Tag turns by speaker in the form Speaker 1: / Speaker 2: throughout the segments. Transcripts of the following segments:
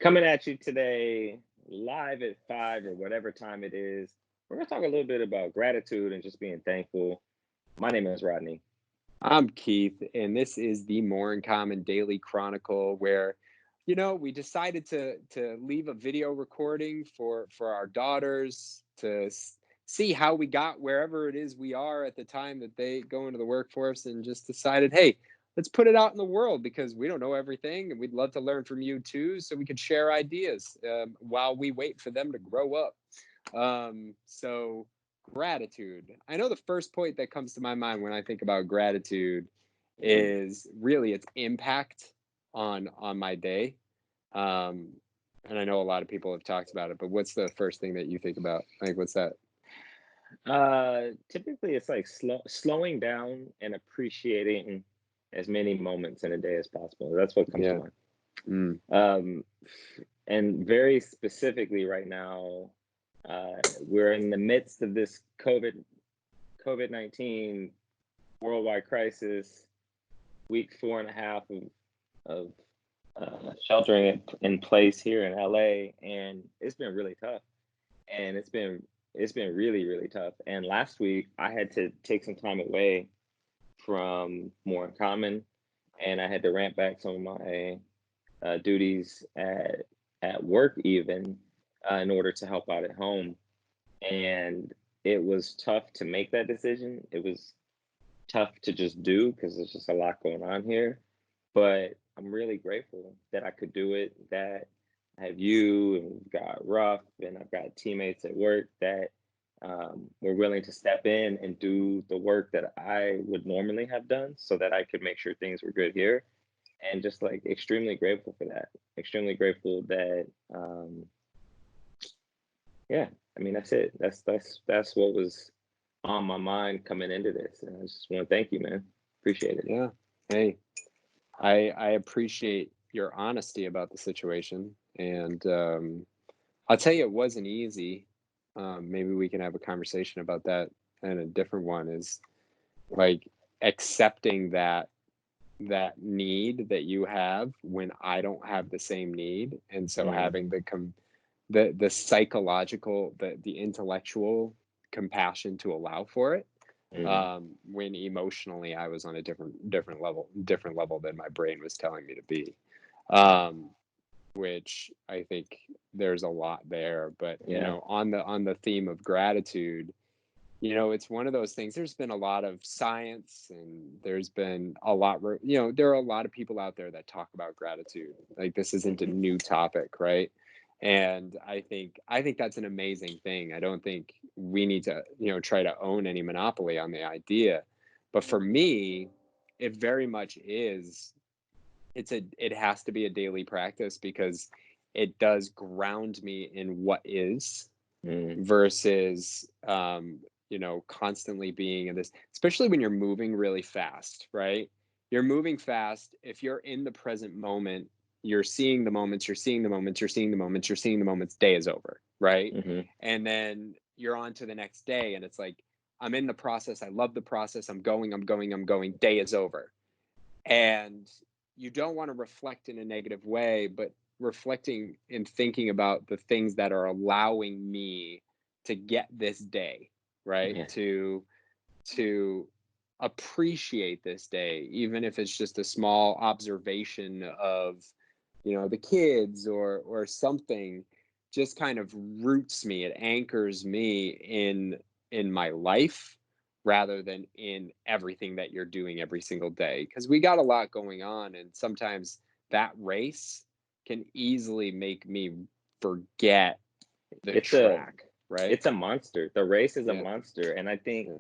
Speaker 1: Coming at you today, live at 5 or whatever time it is. We're going to talk a little bit about gratitude and just being thankful. My name is Rodney.
Speaker 2: I'm Keith, and this is the More in Common Daily Chronicle, where, we decided to leave a video recording for our daughters to see how we got wherever it is we are at the time that they go into the workforce, and just decided, hey, let's put it out in the world because we don't know everything, and we'd love to learn from you too, so we could share ideas while we wait for them to grow up. So gratitude. I know the first point that comes to my mind when I think about gratitude
Speaker 1: Mm.
Speaker 2: is really its impact on my day. Um, and I know a lot of people have talked about it, but what's the first thing that you think about? Like, what's that?
Speaker 1: Typically, it's like slowing down and appreciating as many moments in a day as possible. That's what comes to
Speaker 2: Yeah.
Speaker 1: mind.
Speaker 2: Mm,
Speaker 1: Um, and very specifically, right now, we're in the midst of this COVID-19 worldwide crisis. Week 4.5 of sheltering in place here in LA, and it's been really tough. And it's been really really tough. And last week I had to take some time away from More in Common, and I had to ramp back some of my duties at work even in order to help out at home. And it was tough to make that decision. It was tough to just do because there's just a lot going on here. But I'm really grateful that I could do it, that I have you and we've got Ruff and I've got teammates at work that were willing to step in and do the work that I would normally have done so that I could make sure things were good here. And just like extremely grateful for that. Extremely grateful that yeah, I mean that's it. That's what was on my mind coming into this. And I just want to thank you, man. Appreciate it.
Speaker 2: yeah. Hey, I appreciate your honesty about the situation, and I'll tell you, it wasn't easy. Maybe we can have a conversation about that. And a different one is like accepting that need that you have when I don't have the same need, and so
Speaker 1: Mm,
Speaker 2: having the psychological, the intellectual compassion to allow for it,
Speaker 1: mm,
Speaker 2: when emotionally I was on a different level than my brain was telling me to be. Um, which I think there's a lot there. But
Speaker 1: yeah.
Speaker 2: on the theme of gratitude, it's one of those things. There's been a lot of science, and there's been a lot. There are a lot of people out there that talk about gratitude. Like, this isn't a
Speaker 1: Mhm.
Speaker 2: new topic, right? And I think that's an amazing thing. I don't think we need to try to own any monopoly on the idea. But for me, it very much is. It has to be a daily practice because it does ground me in what is
Speaker 1: Mm,
Speaker 2: versus constantly being in this, especially when you're moving really fast, right? You're moving fast. If you're in the present moment, you're seeing the moments, you're seeing the moments, you're seeing the moments, you're seeing the moments, day is over, right?
Speaker 1: mhm.
Speaker 2: And then you're on to the next day, and it's like, I'm in the process, I love the process, I'm going, day is over. And you don't want to reflect in a negative way, but reflecting and thinking about the things that are allowing me to get this day, right?
Speaker 1: Yeah.
Speaker 2: To appreciate this day, even if it's just a small observation of, the kids or something, just kind of roots me. It anchors me in my life rather than in everything that you're doing every single day, because we got a lot going on, and sometimes that race can easily make me forget the
Speaker 1: It's a
Speaker 2: track, right?
Speaker 1: it's a monster. The race is a
Speaker 2: Yeah,
Speaker 1: monster. And I think
Speaker 2: yeah.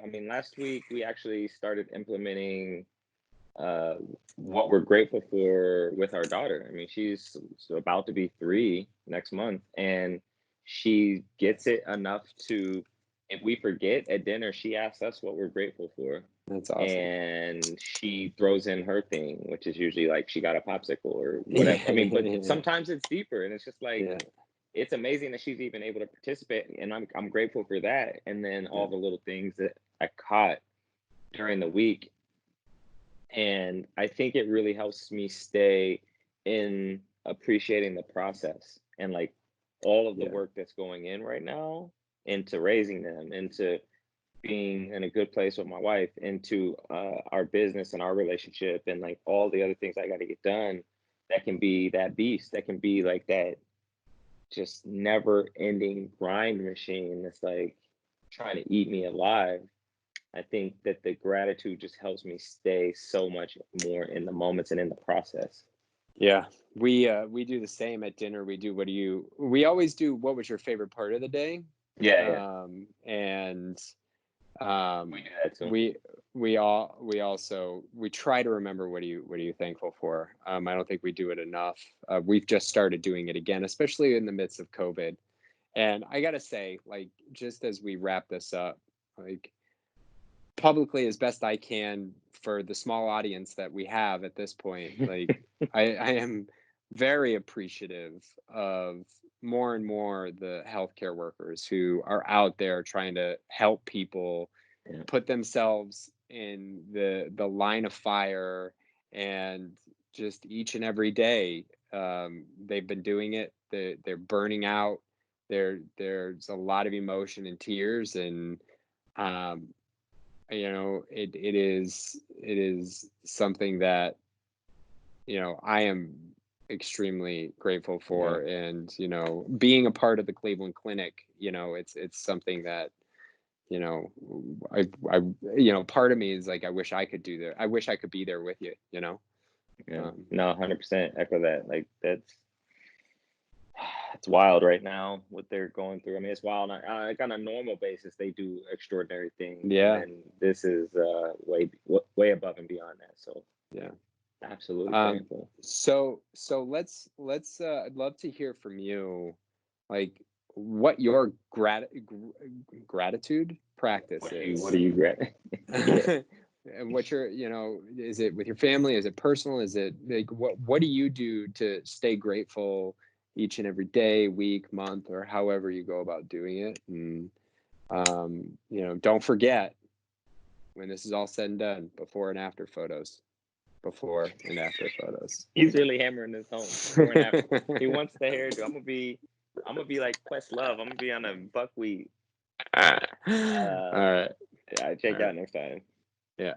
Speaker 1: I mean, last week we actually started implementing uh what we're grateful for with our daughter. I mean, she's about to be 3 next month, and she gets it enough to, if we forget at dinner, she asks us what we're grateful for.
Speaker 2: That's awesome.
Speaker 1: And she throws in her thing, which is usually like she got a popsicle or whatever. I mean, but
Speaker 2: Yeah,
Speaker 1: sometimes it's deeper, and it's just like
Speaker 2: yeah,
Speaker 1: it's amazing that she's even able to participate, and I'm grateful for that. And then
Speaker 2: yeah,
Speaker 1: all the little things that I caught during the week, and I think it really helps me stay in. appreciating the process and like all of the
Speaker 2: Yeah.
Speaker 1: work that's going in right now into raising them, into being in a good place with my wife, into our business and our relationship, and like all the other things I got to get done. That can be that beast. That can be like that just never ending grind machine that's like trying to eat me alive. I think that the gratitude just helps me stay so much more in the moments and in the process.
Speaker 2: Yeah. We do the same at dinner. We always do what was your favorite part of the day?
Speaker 1: Yeah, yeah,
Speaker 2: And
Speaker 1: we
Speaker 2: um
Speaker 1: do that too.
Speaker 2: we we also we try to remember what are you thankful for. I don't think we do it enough. We've just started doing it again, especially in the midst of COVID. And I gotta say, like, just as we wrap this up, like, publicly as best I can for the small audience that we have at this point, like, I am very appreciative of more and more the healthcare workers who are out there trying to help people
Speaker 1: Yeah,
Speaker 2: put themselves in the line of fire, and just each and every day, they've been doing it. They're burning out. There's a lot of emotion and tears, and um, it is something that I am extremely grateful
Speaker 1: yeah,
Speaker 2: for. And being a part of the Cleveland Clinic, it's something that you know I part of me is like, I wish I could be there with you.
Speaker 1: yeah.
Speaker 2: um
Speaker 1: No, 100% echo that. Like that's it's wild right now what they're going through. I mean, it's wild. Like on a normal basis, they do extraordinary things, and
Speaker 2: yeah,
Speaker 1: then this is way above and beyond that. So
Speaker 2: yeah.
Speaker 1: absolutely
Speaker 2: um
Speaker 1: thankful.
Speaker 2: so let's I'd love to hear from you, like, what your gratitude practice
Speaker 1: What
Speaker 2: is.
Speaker 1: do you regret? Yeah,
Speaker 2: And what your is it with your family, is it personal, is it like, what do you do to stay grateful each and every day, week, month, or however you go about doing it? And don't forget, when this is all said and done, before and after photos.
Speaker 1: he's really hammering this home. Before and after, he wants the hairdo. I'm gonna be like Questlove. I'm gonna be on a buckwheat.
Speaker 2: All
Speaker 1: Uh,
Speaker 2: right.
Speaker 1: yeah,
Speaker 2: All
Speaker 1: check
Speaker 2: right.
Speaker 1: out next time.
Speaker 2: Yeah.